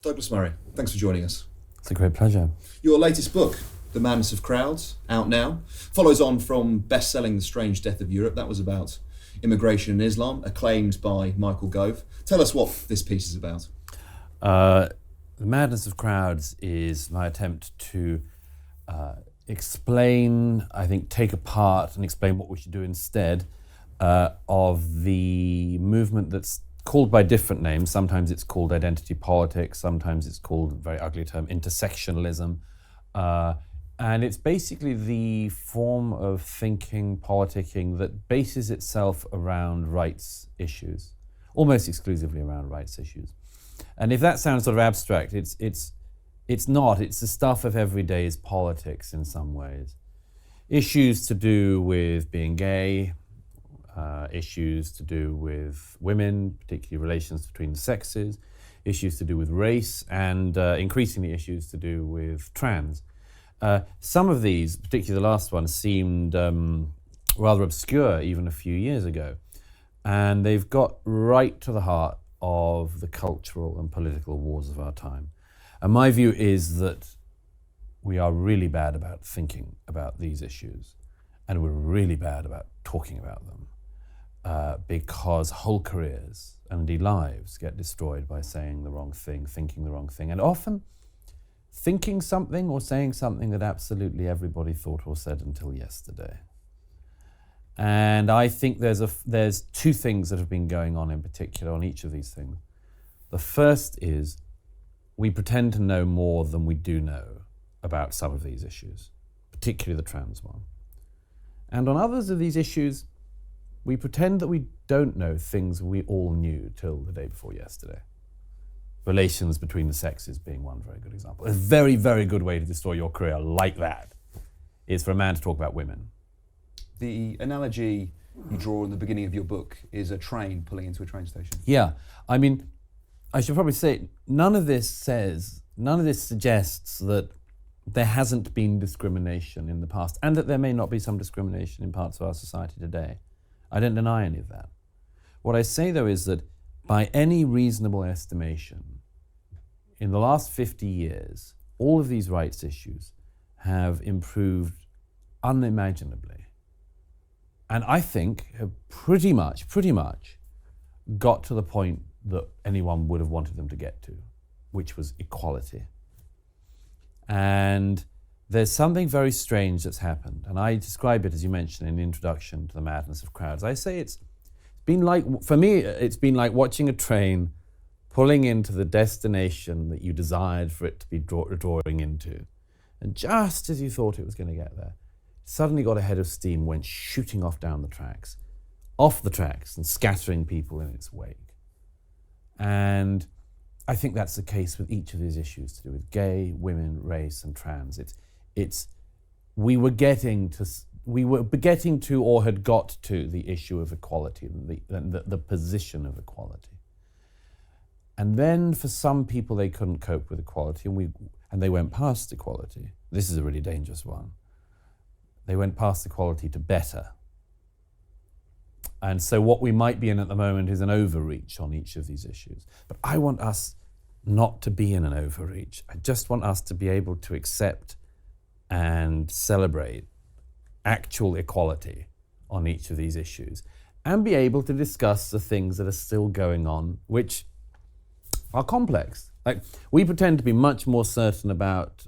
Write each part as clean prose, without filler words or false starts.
Douglas Murray, thanks for joining us. It's a great pleasure. Your latest book, The Madness of Crowds, out now, follows on from best-selling The Strange Death of Europe. That was about immigration in Islam, acclaimed by Michael Gove. Tell us what this piece is about. The Madness of Crowds is my attempt to explain, I think, take apart and explain what we should do instead of the movement that's called by different names. Sometimes it's called identity politics, sometimes it's called, a very ugly term, intersectionalism. And it's basically the form of thinking, politicking that bases itself around rights issues, almost exclusively around rights issues. And if that sounds sort of abstract, it's not. It's the stuff of everyday's politics in some ways. Issues to do with being gay, issues to do with women, particularly relations between the sexes, issues to do with race, and increasingly issues to do with trans. Some of these, particularly the last one, seemed rather obscure even a few years ago. And they've got right to the heart of the cultural and political wars of our time. And my view is that we are really bad about thinking about these issues, and we're really bad about talking about them. Because whole careers and indeed lives get destroyed by saying the wrong thing, thinking the wrong thing, and often thinking something or saying something that absolutely everybody thought or said until yesterday. And I think there's two things that have been going on in particular on each of these things. The first is we pretend to know more than we do know about some of these issues, particularly the trans one. And on others of these issues, we pretend that we don't know things we all knew till the day before yesterday. Relations between the sexes being one very good example. A very, very good way to destroy your career like that is for a man to talk about women. The analogy you draw in the beginning of your book is a train pulling into a train station. Yeah, I mean, I should probably say, none of this suggests that there hasn't been discrimination in the past, and that there may not be some discrimination in parts of our society today. I don't deny any of that. What I say, though, is that by any reasonable estimation, in the last 50 years, all of these rights issues have improved unimaginably. And I think have pretty much got to the point that anyone would have wanted them to get to, which was equality. And there's something very strange that's happened, and I describe it, as you mentioned, in the introduction to The Madness of Crowds. I say it's been like, for me, it's been like watching a train pulling into the destination that you desired for it to be drawing into. And just as you thought it was going to get there, it suddenly got a head of steam, went shooting off down the tracks, off the tracks, and scattering people in its wake. And I think that's the case with each of these issues to do with gay, women, race, and trans. We were getting to or had got to the issue of equality, the position of equality. And then for some people they couldn't cope with equality, and they went past equality. This is a really dangerous one. They went past equality to better. And so what we might be in at the moment is an overreach on each of these issues. But I want us not to be in an overreach. I just want us to be able to accept and celebrate actual equality on each of these issues, and be able to discuss the things that are still going on, which are complex. Like, we pretend to be much more certain about,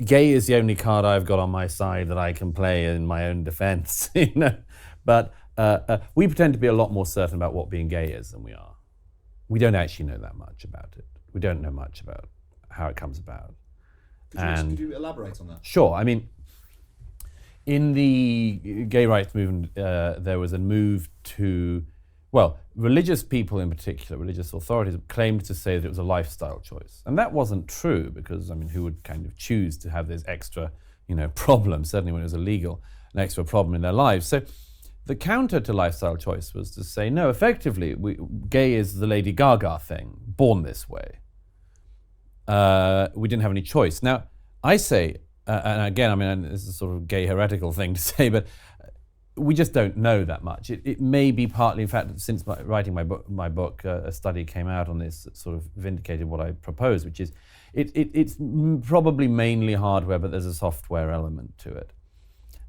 gay is the only card I've got on my side that I can play in my own defense, you know. But we pretend to be a lot more certain about what being gay is than we are. We don't actually know that much about it. We don't know much about how it comes about. Could you elaborate on that? Sure. I mean, in the gay rights movement, there was a move to, religious people in particular, religious authorities claimed to say that it was a lifestyle choice. And that wasn't true, because, I mean, who would kind of choose to have this extra, problem, certainly when it was illegal, an extra problem in their lives. So the counter to lifestyle choice was to say, no, effectively, gay is the Lady Gaga thing, born this way. We didn't have any choice. Now, I say, and again, I mean, this is a sort of gay heretical thing to say, but we just don't know that much. It may be partly, in fact, since writing my book, a study came out on this that sort of vindicated what I proposed, which is it's probably mainly hardware, but there's a software element to it.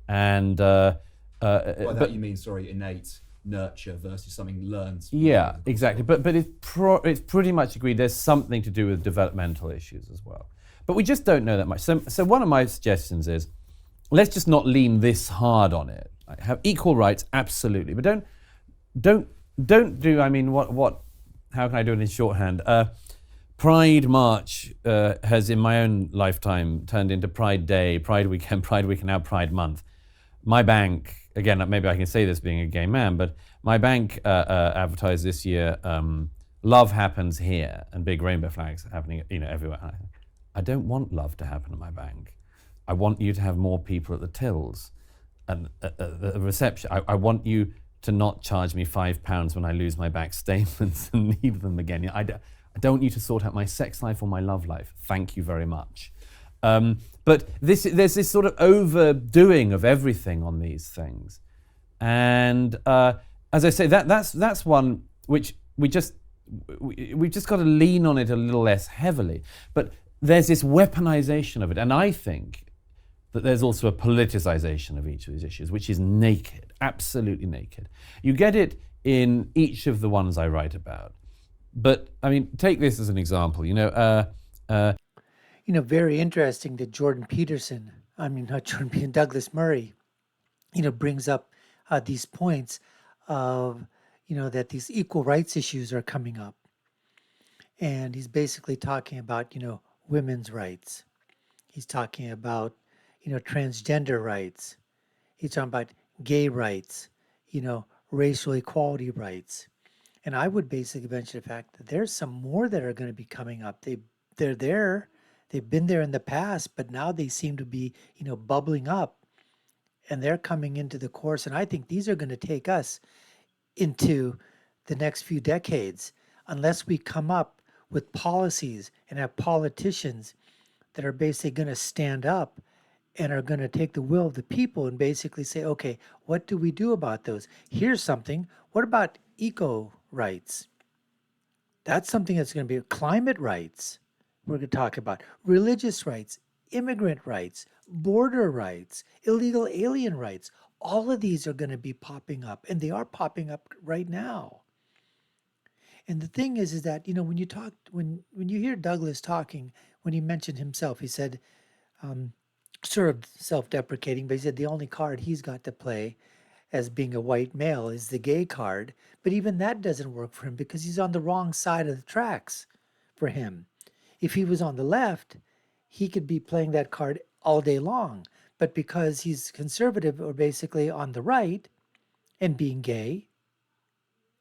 And by that you mean, innate nurture versus something learned. Yeah, exactly. But it's pretty much agreed there's something to do with developmental issues as well. But we just don't know that much. So one of my suggestions is, let's just not lean this hard on it. Have equal rights, absolutely, but don't do. I mean, what? How can I do it in shorthand? Pride March has, in my own lifetime, turned into Pride Day, Pride Weekend, now Pride Month. My bank, again, maybe I can say this being a gay man, but my bank advertised this year, love happens here, and big rainbow flags happening, everywhere. I don't want love to happen at my bank. I want you to have more people at the tills and at the reception. I want you to not charge me £5 when I lose my back statements and need them again. I don't want you to sort out my sex life or my love life. Thank you very much. But there's this sort of overdoing of everything on these things. And as I say, that's one which we've just got to lean on it a little less heavily. But there's this weaponization of it. And I think that there's also a politicization of each of these issues, which is naked, absolutely naked. You get it in each of the ones I write about. But, I mean, take this as an example. Very interesting that Douglas Murray, brings up these points of, that these equal rights issues are coming up. And he's basically talking about, women's rights. He's talking about, transgender rights. He's talking about gay rights, racial equality rights. And I would basically mention the fact that there's some more that are going to be coming up. They're there. They've been there in the past, but now they seem to be, bubbling up, and they're coming into the course. And I think these are going to take us into the next few decades unless we come up with policies and have politicians that are basically going to stand up and are going to take the will of the people and basically say, okay, what do we do about those? Here's something. What about eco rights? That's something that's going to be climate rights. We're going to talk about religious rights, immigrant rights, border rights, illegal alien rights. All of these are going to be popping up, and they are popping up right now. And the thing is that, when you hear Douglas talking, when he mentioned himself, he said, sort of self-deprecating, but he said the only card he's got to play as being a white male is the gay card. But even that doesn't work for him because he's on the wrong side of the tracks for him. If he was on the left, he could be playing that card all day long. But because he's conservative or basically on the right and being gay,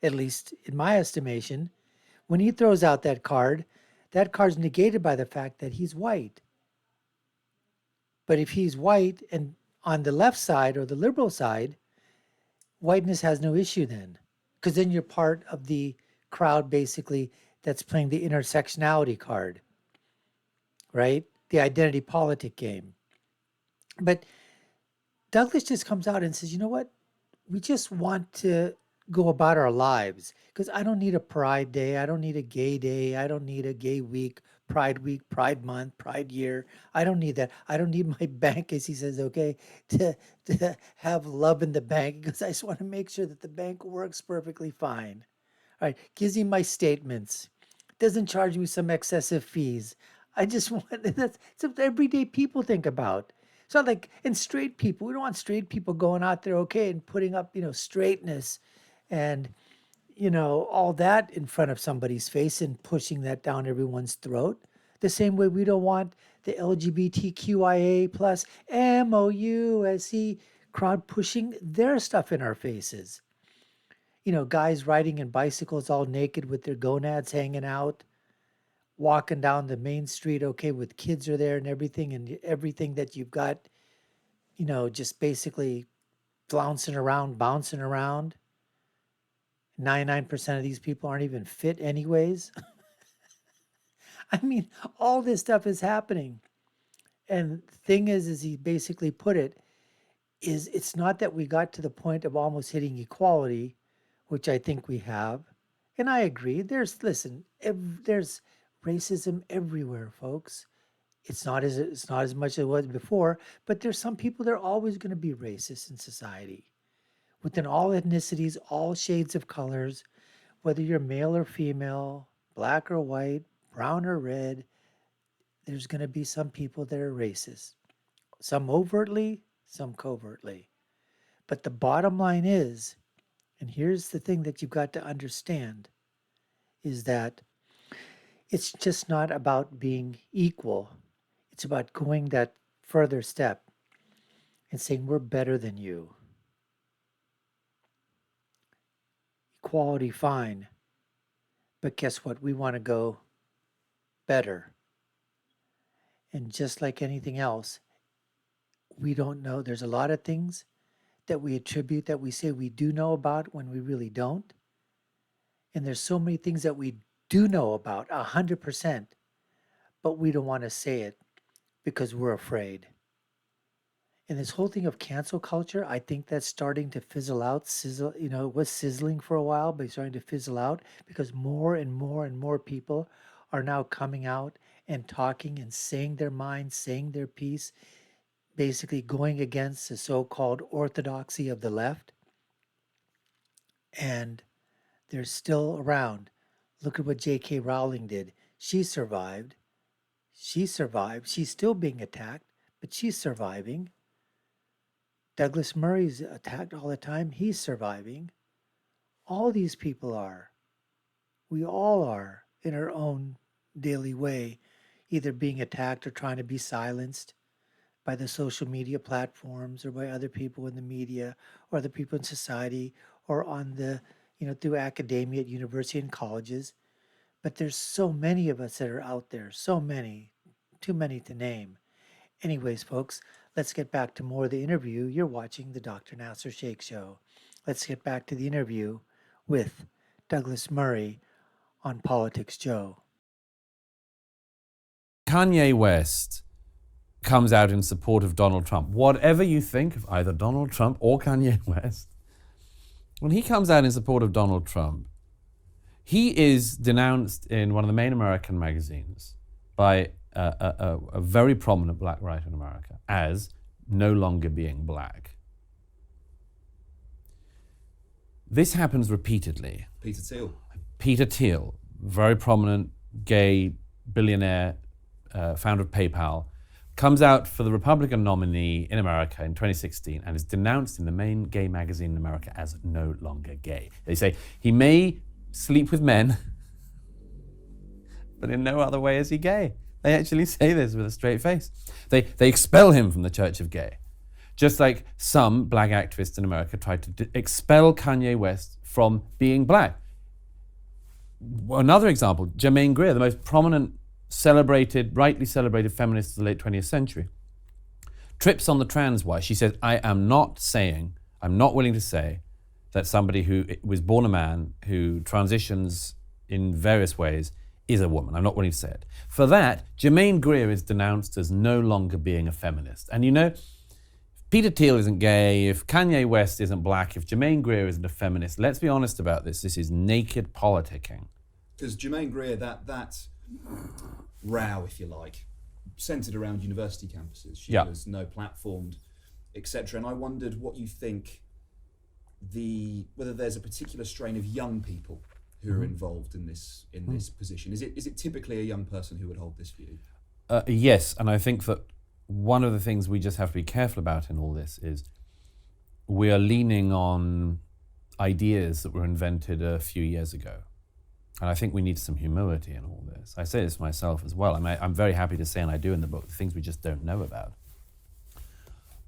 at least in my estimation, when he throws out that card's negated by the fact that he's white. But if he's white and on the left side or the liberal side, whiteness has no issue then. Because then you're part of the crowd basically that's playing the intersectionality card. Right? The identity politic game. But Douglas just comes out and says, you know what? We just want to go about our lives because I don't need a Pride Day. I don't need a gay day. I don't need a gay week, Pride Month, Pride Year. I don't need that. I don't need my bank, as he says, okay, to have love in the bank because I just want to make sure that the bank works perfectly fine. All right. Gives me my statements. Doesn't charge me some excessive fees. I just want, that's something everyday people think about. It's not like, and straight people, we don't want straight people going out there, okay, and putting up, straightness and, all that in front of somebody's face and pushing that down everyone's throat. The same way we don't want the LGBTQIA plus MOUSE crowd pushing their stuff in our faces. Guys riding in bicycles all naked with their gonads hanging out, walking down the main street, okay, with kids are there and everything that you've got, just basically flouncing around, bouncing around. 99% of these people aren't even fit anyways. I mean, all this stuff is happening. And the thing is he basically put it, is it's not that we got to the point of almost hitting equality, which I think we have. And I agree. There's racism everywhere, folks. It's not as much as it was before, but there's some people that are always going to be racist in society. Within all ethnicities, all shades of colors, whether you're male or female, black or white, brown or red, there's going to be some people that are racist. Some overtly, some covertly. But the bottom line is, and here's the thing that you've got to understand, is that it's just not about being equal. It's about going that further step and saying we're better than you. Equality, fine. But guess what? We want to go better. And just like anything else, we don't know. There's a lot of things that we attribute that we say we do know about when we really don't. And there's so many things that we do know about 100%, but we don't want to say it because we're afraid. And this whole thing of cancel culture, I think that's starting to fizzle out. It was sizzling for a while, but it's starting to fizzle out because more and more and more people are now coming out and talking and saying their mind, saying their piece, basically going against the so-called orthodoxy of the left. And they're still around. Look at what J.K. Rowling did. She survived. She's still being attacked, but she's surviving. Douglas Murray's attacked all the time. He's surviving. All these people are. We all are in our own daily way, either being attacked or trying to be silenced by the social media platforms or by other people in the media or other people in society or on the, through academia at university and colleges. But there's so many of us that are out there, so many, too many to name. Anyways, folks, let's get back to more of the interview. You're watching the Dr. Nasir Shaikh Show. Let's get back to the interview with Douglas Murray on Politics Joe. Kanye West comes out in support of Donald Trump. Whatever you think of either Donald Trump or Kanye West, when he comes out in support of Donald Trump, he is denounced in one of the main American magazines by a very prominent black writer in America as no longer being black. This happens repeatedly. Peter Thiel, very prominent gay billionaire, founder of PayPal, comes out for the Republican nominee in America in 2016 and is denounced in the main gay magazine in America as no longer gay. They say he may sleep with men, but in no other way is he gay. They actually say this with a straight face. They expel him from the Church of Gay. Just like some black activists in America tried to expel Kanye West from being black. Another example, Germaine Greer, the most prominent, rightly celebrated feminist of the late 20th century, trips on the trans wire. She says, I'm not willing to say that somebody who was born a man, who transitions in various ways, is a woman. I'm not willing to say it. For that, Germaine Greer is denounced as no longer being a feminist. And if Peter Thiel isn't gay, if Kanye West isn't black, if Germaine Greer isn't a feminist, let's be honest about this. This is naked politicking. Because Germaine Greer, that row, if you like, centred around university campuses. She was no platformed, etc. And I wondered what you think, whether there's a particular strain of young people who are involved in this position. Is it typically a young person who would hold this view? Yes, and I think that one of the things we just have to be careful about in all this is we are leaning on ideas that were invented a few years ago. And I think we need some humility in all this. I say this myself as well. I'm very happy to say, and I do in the book, the things we just don't know about.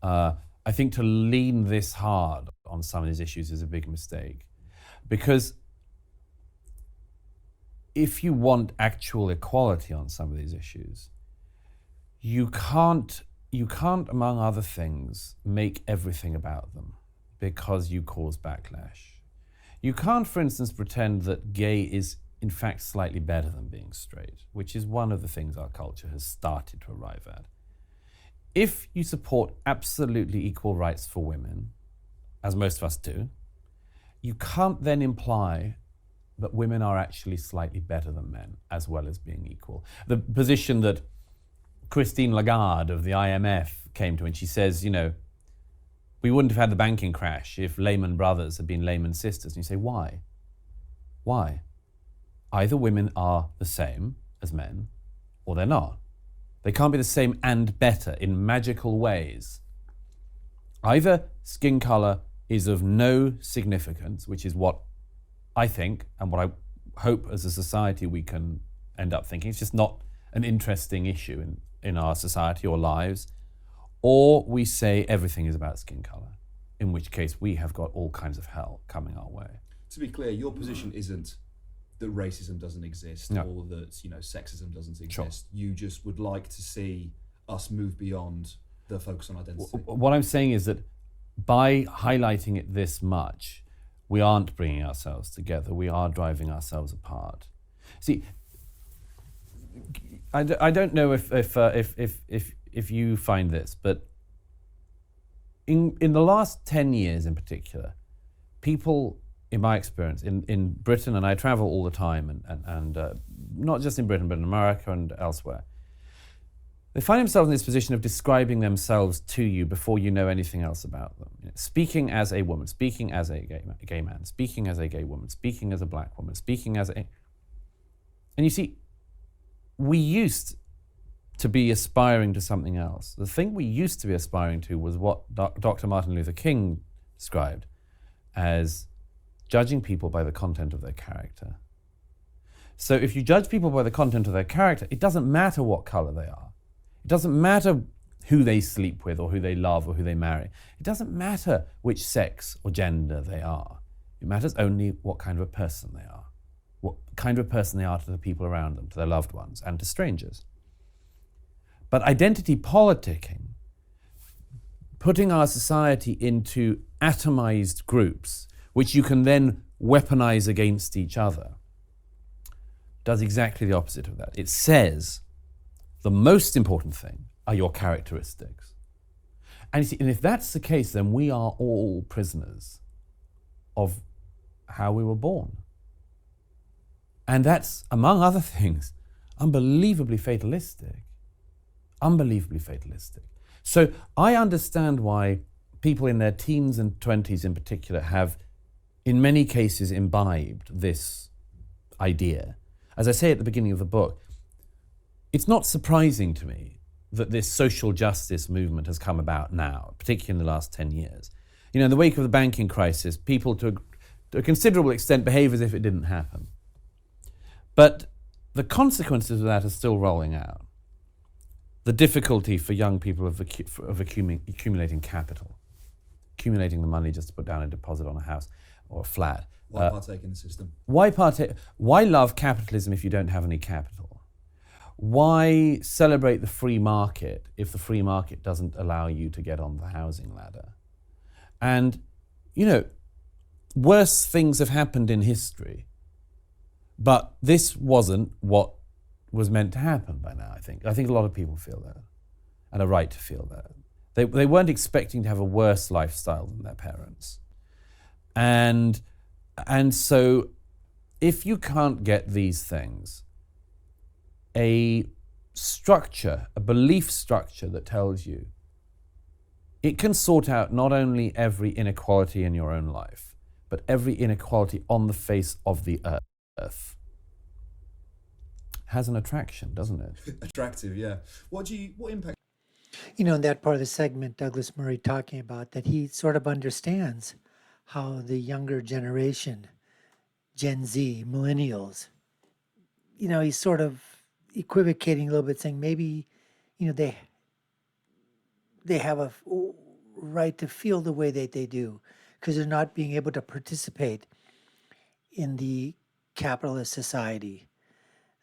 I think to lean this hard on some of these issues is a big mistake. Because if you want actual equality on some of these issues, you can't, among other things, make everything about them because you cause backlash. You can't, for instance, pretend that gay is in fact slightly better than being straight, which is one of the things our culture has started to arrive at. if you support absolutely equal rights for women, as most of us do, you can't then imply that women are actually slightly better than men, as well as being equal. The position that Christine Lagarde of the IMF came to, and she says, we wouldn't have had the banking crash if Lehman Brothers had been Lehman sisters. And you say, why? Why? Either women are the same as men, or they're not. They can't be the same and better in magical ways. Either skin color is of no significance, which is what I think, and what I hope as a society we can end up thinking. It's just not an interesting issue in our society or lives. Or we say everything is about skin color, in which case we have got all kinds of hell coming our way. To be clear, your position isn't that racism doesn't exist or that sexism doesn't exist. Sure. You just would like to see us move beyond the focus on identity. What I'm saying is that by highlighting it this much, we aren't bringing ourselves together. We are driving ourselves apart. See, I don't know if you find this, but in the last 10 years in particular, people, in my experience, in Britain, and I travel all the time, and not just in Britain, but in America and elsewhere, they find themselves in this position of describing themselves to you before you know anything else about them. Speaking as a woman, speaking as a gay man, speaking as a gay woman, speaking as a black woman, speaking as a... And you see, we used to be aspiring to something else. The thing we used to be aspiring to was what Dr. Martin Luther King described as judging people by the content of their character. So if you judge people by the content of their character, it doesn't matter what color they are. It doesn't matter who they sleep with or who they love or who they marry. It doesn't matter which sex or gender they are. It matters only what kind of a person they are, what kind of a person they are to the people around them, to their loved ones, and to strangers. But identity politicking, putting our society into atomized groups, which you can then weaponize against each other, does exactly the opposite of that. It says the most important thing are your characteristics. And, you see, and if that's the case, then we are all prisoners of how we were born. And that's, among other things, unbelievably fatalistic. Unbelievably fatalistic. So I understand why people in their teens and 20s in particular have, in many cases, imbibed this idea. As I say at the beginning of the book, it's not surprising to me that this social justice movement has come about now, particularly in the last 10 years. In the wake of the banking crisis, people to a considerable extent behave as if it didn't happen. But the consequences of that are still rolling out. The difficulty for young people of accumulating capital, accumulating the money just to put down a deposit on a house or a flat. Why partake in the system? Why love capitalism if you don't have any capital? Why celebrate the free market if the free market doesn't allow you to get on the housing ladder? And, worse things have happened in history, but this wasn't what was meant to happen by now, I think. I think a lot of people feel that, and are right to feel that. They weren't expecting to have a worse lifestyle than their parents. And so if you can't get these things, a structure, a belief structure that tells you it can sort out not only every inequality in your own life, but every inequality on the face of the earth, has an attraction, doesn't it? Attractive, yeah. What impact? In that part of the segment, Douglas Murray talking about that he sort of understands how the younger generation, Gen Z, millennials, he's sort of equivocating a little bit, saying maybe, they have a right to feel the way that they do because they're not being able to participate in the capitalist society.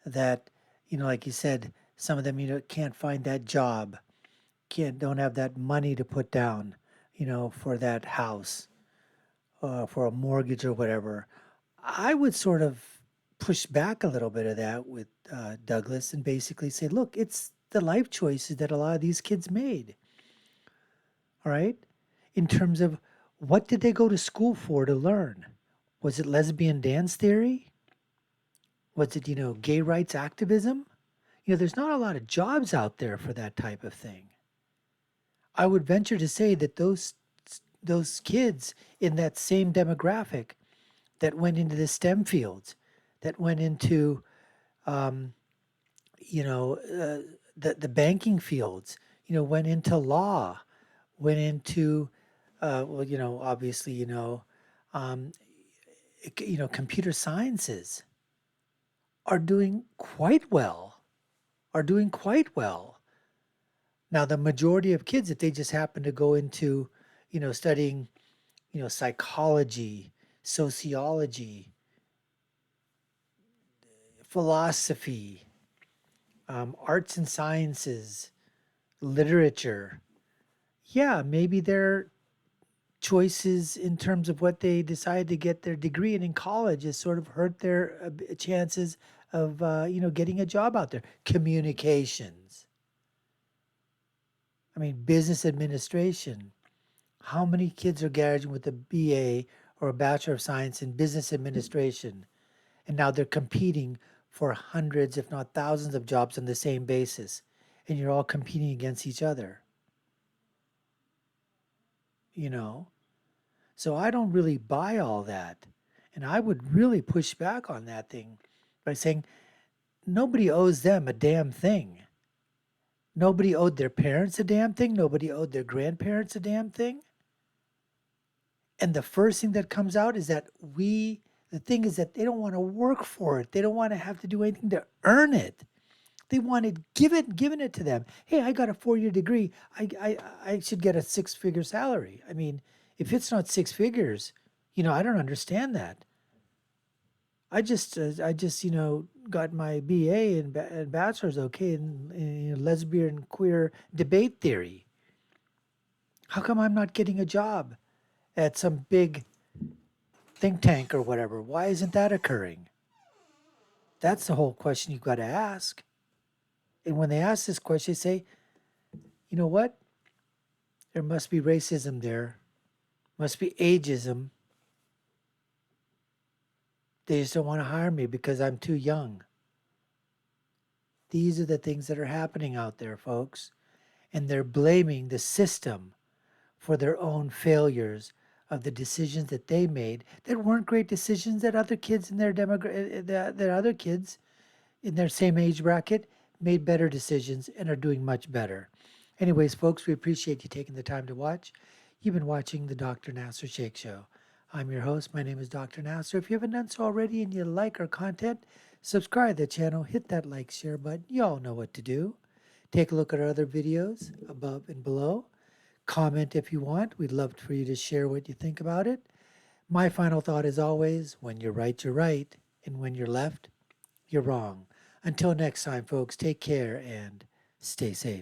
That, like you said, some of them, can't find that job, don't have that money to put down, for that house, for a mortgage or whatever. I would sort of push back a little bit of that with Douglas and basically say, look, it's the life choices that a lot of these kids made. all right? In terms of what did they go to school for to learn? Was it lesbian dance theory? Was it, gay rights activism? There's not a lot of jobs out there for that type of thing. I would venture to say that those kids in that same demographic that went into the STEM fields, that went into the banking fields, went into law, went into obviously computer sciences, are doing quite well. Are doing quite well. Now, the majority of kids, if they just happen to go into, studying, psychology, sociology, philosophy, arts and sciences, literature, yeah, maybe their choices in terms of what they decide to get their degree in college has sort of hurt their chances of, getting a job out there. Communications. I mean, business administration. How many kids are graduating with a BA or a Bachelor of Science in Business Administration? And now they're competing for hundreds, if not thousands, of jobs on the same basis. And you're all competing against each other. So I don't really buy all that. And I would really push back on that thing by saying nobody owes them a damn thing. Nobody owed their parents a damn thing. Nobody owed their grandparents a damn thing. And the first thing that comes out is that the thing is that they don't want to work for it. They don't want to have to do anything to earn it. They want it given it to them. Hey, I got a 4-year degree. I should get a 6-figure salary. I mean, if it's not 6 figures, I don't understand that. I just got my BA and bachelor's, okay, in lesbian queer debate theory. How come I'm not getting a job at some big think tank or whatever? Why isn't that occurring? That's the whole question you've got to ask. And when they ask this question, they say, you know what? There must be racism there. Must be ageism. They just don't want to hire me because I'm too young. These are the things that are happening out there, folks. And they're blaming the system for their own failures of the decisions that they made that weren't great decisions that other kids in their that other kids in their same age bracket made better decisions and are doing much better. Anyways, folks, we appreciate you taking the time to watch. You've been watching the Dr. Nasir Shaikh Show. I'm your host. My name is Dr. Nasir. If you haven't done so already and you like our content, subscribe to the channel, hit that like, share button. You all know what to do. Take a look at our other videos above and below. Comment if you want. We'd love for you to share what you think about it. My final thought is always, when you're right, and when you're left, you're wrong. Until next time, folks, take care and stay safe.